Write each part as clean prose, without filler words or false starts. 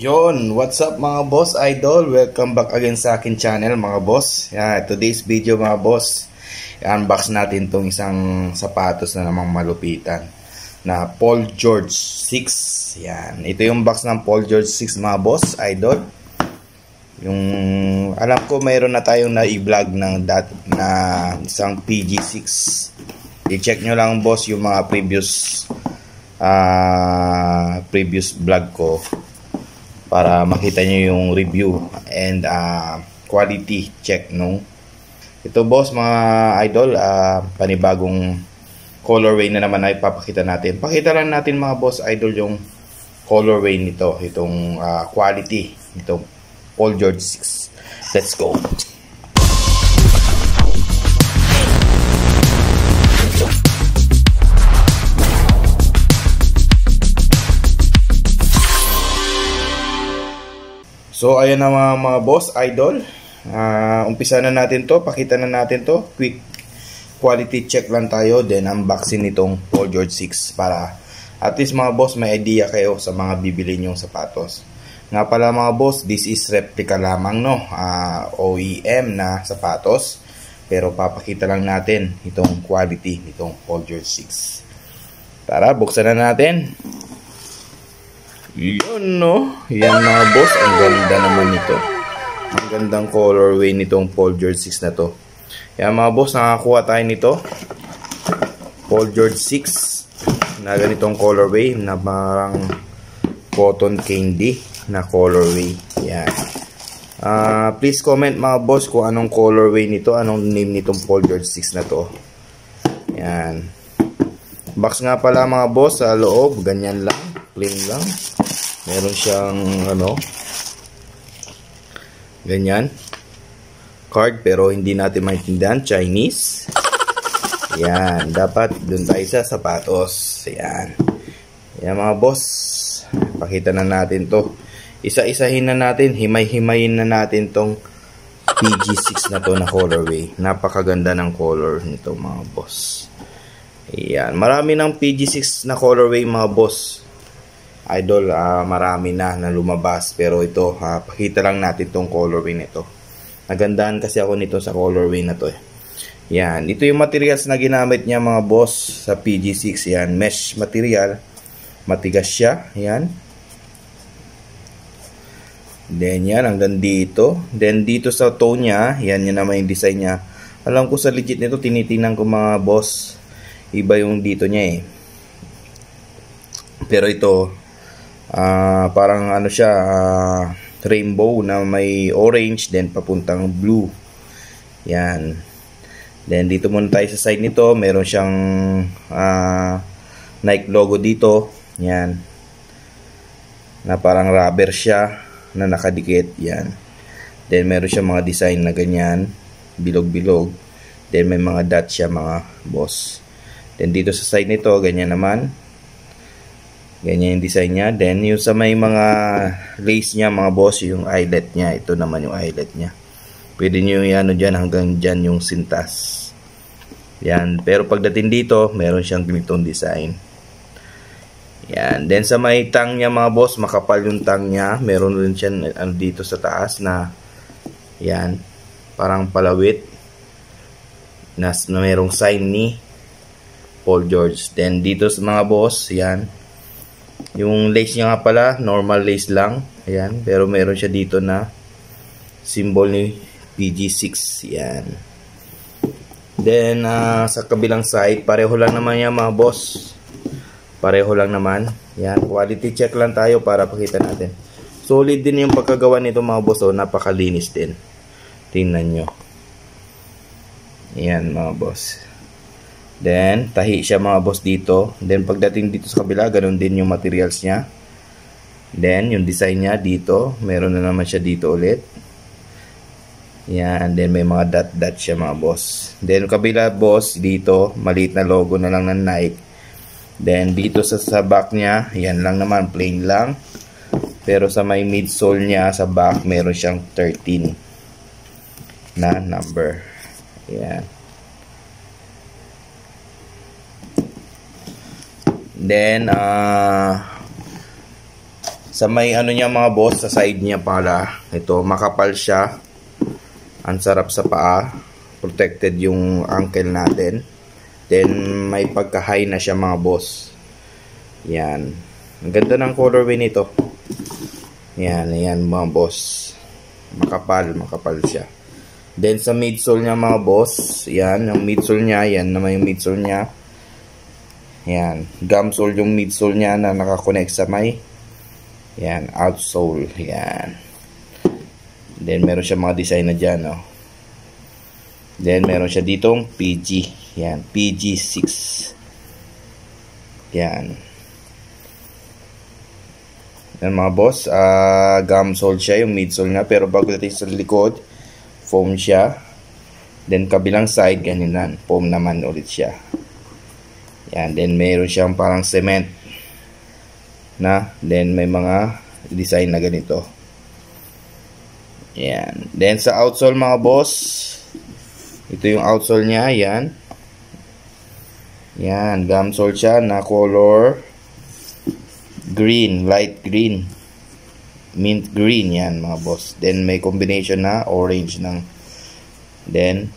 Yon, what's up mga boss idol? Welcome back again sa akin channel mga boss. Today's video mga boss, unbox natin tong isang sapatos na namang malupitan na Paul George 6. Yan, ito yung box ng Paul George 6 mga boss idol. Yung alam ko mayroon na tayong na-i-vlog ng na isang PG6. I-check nyo lang boss yung mga previous vlog ko para makita nyo yung review and quality check nung ito boss mga idol. Panibagong colorway na naman ay papakita natin. Pakita lang natin mga boss idol yung colorway nito, itong quality nitong Paul George 6. Let's go. So ayan na mga boss idol, umpisa na natin to, pakita na natin to, quick quality check lang tayo, then unboxing nitong Paul George 6 para at least mga boss may idea kayo sa mga bibili nyong sapatos. Nga pala mga boss, this is replica lamang no, OEM na sapatos, pero papakita lang natin itong quality nitong Paul George 6. Tara, buksan na natin. Yun no, yan mga boss, ang ganda naman nito. Ang gandang colorway nitong Paul George 6 na to. Yan mga boss, nakakuha tayo nito Paul George 6 na ganitong colorway na parang cotton candy na colorway. Yan. Please comment mga boss kung anong colorway nito, anong name nitong Paul George 6 na to. Yan. Box nga pala mga boss, sa loob ganyan lang, plain lang. Meron siyang ganyan card, pero hindi natin maintindihan, Chinese. Yan, dapat dun tayo sa sapatos. Yan. Yan mga boss, pakita na natin to. Isa-isahin na natin, himay-himayin na natin tong PG6 na to na colorway. Napakaganda ng color nito mga boss. Yan, marami ng PG6 na colorway mga boss idol, marami na lumabas, pero ito pakita lang natin tong colorway nito. Nagandahan kasi ako nito sa colorway na to. Yan, ito yung materials na ginamit niya mga boss sa PG6. Yan, mesh material, matigas siya. Yan. Then yan, hanggang dito. Then dito sa toe niya, yan naman yung design niya. Alam ko sa legit nito, tinitingnan ko mga boss, iba yung dito niya eh. Pero ito parang ano siya, rainbow na may orange then papuntang blue. Yan. Then dito muna tayo sa side nito, meron siyang Nike logo dito. Yan. Na parang rubber siya na nakadikit. Yan. Then meron siyang mga design na ganyan, bilog-bilog. Then may mga dot siya mga boss. Then dito sa side nito, ganyan naman. Ganyan yung design niya. Then yung sa may mga lace niya mga boss, yung eyelet niya. Ito naman yung eyelet niya. Pwede nyo yung dyan hanggang dyan yung sintas. Yan. Pero pagdating dito, meron siyang ganitong design. Yan. Then sa may tang niya mga boss, makapal yung tang niya. Meron rin siya dito sa taas na yan. Parang palawit. Na merong sign ni Paul George. Then dito sa mga boss, yan. Yung lace niya nga pala, normal lace lang. Ayan. Pero meron siya dito na symbol ni PG6. Yan. Then, sa kabilang side, pareho lang naman yan mga boss. Pareho lang naman. Yan. Quality check lang tayo para pakita natin. Solid din yung pagkagawa nito mga boss. O, napakalinis din. Tingnan nyo. Yan mga boss. Then, tahi siya mga boss dito. Then, pagdating dito sa kabila, ganun din yung materials niya. Then, yung design niya dito. Meron na naman siya dito ulit. Yan. Then, may mga dot-dot siya mga boss. Then, kabila boss, dito, maliit na logo na lang ng Nike. Then, dito sa back niya, yan lang naman, plain lang. Pero sa may midsole niya, sa back, meron siyang 13 na number. Yan. Then, Sa may ano niya mga boss, sa side niya pala, ito makapal siya. Ang sarap sa paa. Protected yung ankle natin. Then may pagka-high na siya mga boss. Yan. Ang ganda ng colorway nito. Yan, yan mga boss. Makapal siya. Then sa midsole niya mga boss, yan, yung midsole niya, yan naman yung midsole niya. Yan, gumsole yung midsole niya na nakakonect sa may, yan, outsole, yan. Then meron siya mga design na dyan, oh. Then meron siya ditong PG, yan, PG6. Yan. Yan mga boss, gumsole siya yung midsole niya, pero bago natin sa likod, foam siya. Then kabilang side ganyan, foam naman ulit siya. Yan, then mayroon siyang parang cement na, then may mga design na ganito. Yan. Then sa outsole mga boss, ito yung outsole niya, yan. Yan, gumsole siya na color green, light green. Mint green yan mga boss. Then may combination na orange ng, then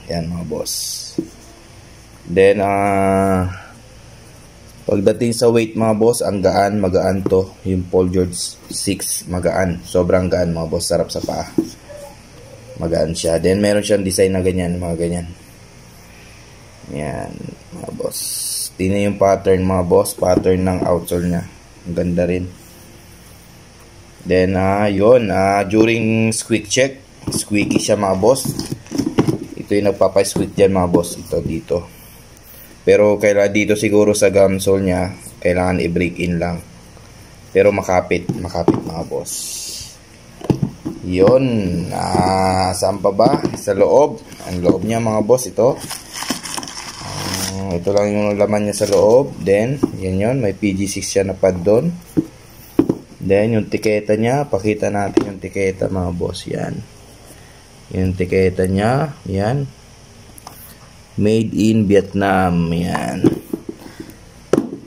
yan mga boss. Then pagdating sa weight mga boss, ang gaan, magaan to. Yung Paul George 6, magaan. Sobrang gaan mga boss, sarap sa paa. Magaan siya. Then meron siyang design na ganyan, mga ganyan. Yan mga boss. Tingnan yung pattern mga boss, pattern ng outsole niya. Ang ganda rin. Then, yun, during squeak check, squeaky siya mga boss. Ito yung nagpapa-squeak dyan mga boss, ito dito. Pero kailangan dito siguro sa gumsole niya, kailangan i-break in lang. Pero makapit mga boss. Yun, saan pa ba? Sa loob, ang loob niya mga boss, ito. Ito lang yung laman niya sa loob. Then, yan yun, may PG6 siya na pad doon. Then, yung tiketa niya, pakita natin yung tiketa mga boss, yan. Yung tiketa niya, yan. Made in Vietnam, yan.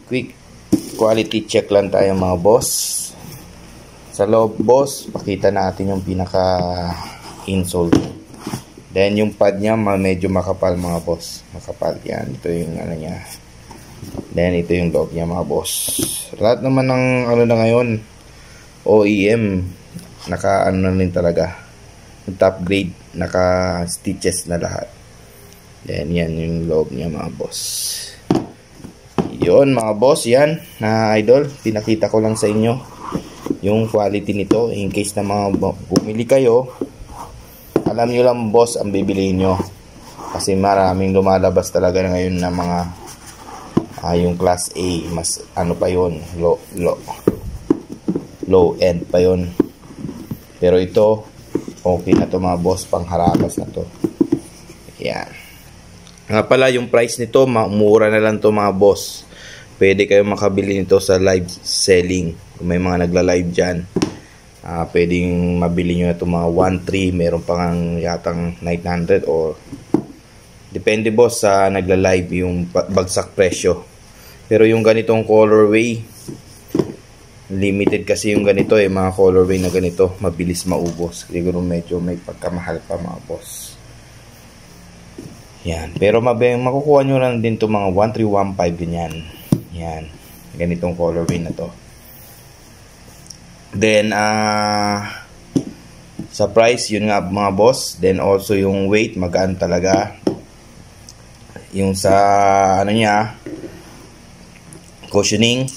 Quick quality check lang tayo mga boss. Sa loob boss, pakita natin yung pinaka insole. Then, yung pad niya, medyo makapal mga boss. Makapal, yan. Ito yung ano niya. Then, ito yung loob niya mga boss. Lahat naman ng ano na ngayon, OEM, naka ano na rin talaga, top grade, naka stitches na lahat. Then yan yung loob niya mga boss. Yun mga boss, yan na idol, pinakita ko lang sa inyo yung quality nito in case na mga bumili kayo, alam nyo lang boss ang bibili nyo, kasi maraming lumalabas talaga ngayon na mga yung class A, mas ano pa yun, low end pa yon. Pero ito okay na to mga boss, pangharabas na to. Yan nga pala yung price nito, mura na lang to mga boss. Pwede kayo makabili nito sa live selling. Kung may mga nagla-live dyan, pwedeng mabili nyo na ito mga 1.3, meron pang yatang 900 or depende boss sa nagla-live yung bagsak presyo. Pero yung ganitong colorway, limited kasi yung ganito mga colorway na ganito, mabilis maubos. Siguro medyo may pagkamahal pa mga boss. Yan, pero makukuha nyo lang din to mga 1315 ganyan. Yan, ganitong colorway na to. Then sa price, yun nga mga boss. Then also yung weight, magaan talaga. Yung sa ano niya, cushioning.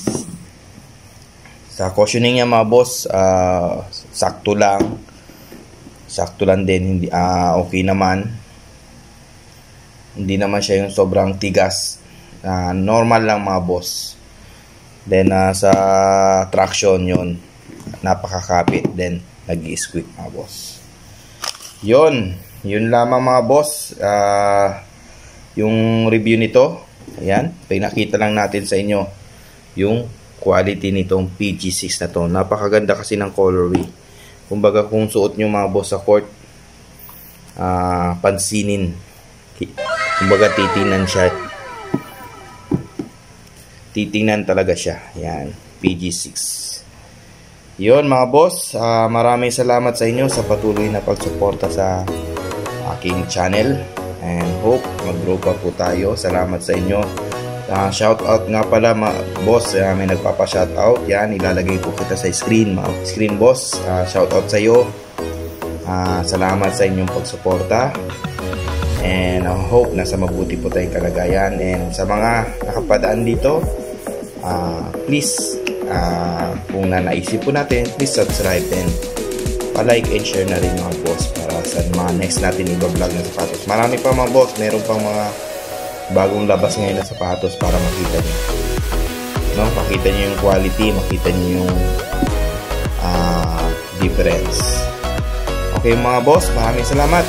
Sa cushioning niya mga boss, sakto lang. Sakto lang din, hindi okay naman. Hindi naman siya yung sobrang tigas. Normal lang mga boss. Then sa traction yun, napakakapit. Then nag-i-squeak mga boss. Yun lamang mga boss. Yung review nito, ayan, pinakita lang natin sa inyo yung quality nitong PG6 na to. Napakaganda kasi ng colorway. Kumbaga kung suot nyo mga boss sa court, pansinin. Kumbaga titingnan siya. Titingnan talaga siya. Yan. PG6. Yun mga boss, maraming salamat sa inyo sa patuloy na pagsuporta sa aking channel, and hope mag-grow pa po tayo. Salamat sa inyo. Shoutout nga pala boss, may nagpapa-shoutout. Yan, ilalagay po kita sa screen boss. Shoutout sa iyo. Salamat sa inyong pagsuporta, and I hope nasa mabuti po tayong kalagayan. And sa mga nakapadaan dito, please, kung naisip po natin, please subscribe and pa-like and share na rin mga boss para sa mga next natin i-vlog na sapatos. Marami pa mga boss, meron pang mga bagong labas ngayon na sapatos para makita nyo, no? Makita nyo yung quality, makita nyo yung difference. Okay mga boss, maraming salamat.